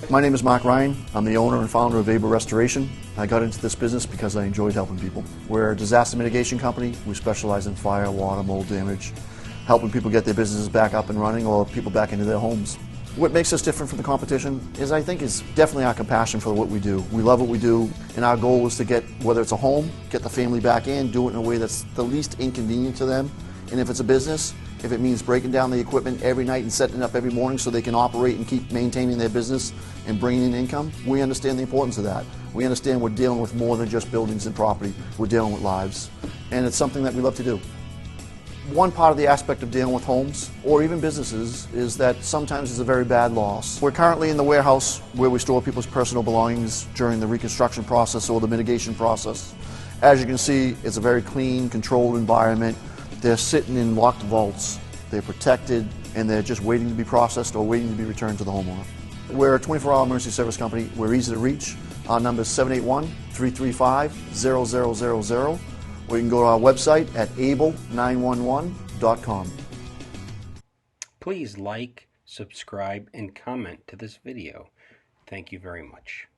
My name is Mark Ryan. I'm the owner and founder of Able Restoration. I got into this business because I enjoyed helping people. We're a disaster mitigation company. We specialize in fire, water, mold damage, helping people get their businesses back up and running or people back into their homes. What makes us different from the competition is, I think, is definitely our compassion for what we do. We love what we do, and our goal is to get, whether it's a home, get the family back in, do it in a way that's the least inconvenient to them. And if it's a business, if it means breaking down the equipment every night and setting it up every morning so they can operate and keep maintaining their business and bringing in income, we understand the importance of that. We understand we're dealing with more than just buildings and property. We're dealing with lives, and it's something that we love to do. One part of the aspect of dealing with homes, or even businesses, is that sometimes it's a very bad loss. We're currently in the warehouse where we store people's personal belongings during the reconstruction process or the mitigation process. As you can see, it's a very clean, controlled environment. They're sitting in locked vaults. They're protected, and they're just waiting to be processed or waiting to be returned to the homeowner. We're a 24-hour emergency service company. We're easy to reach. Our number is 781-335-0000. Or you can go to our website at able911.com. Please like, subscribe, and comment to this video. Thank you very much.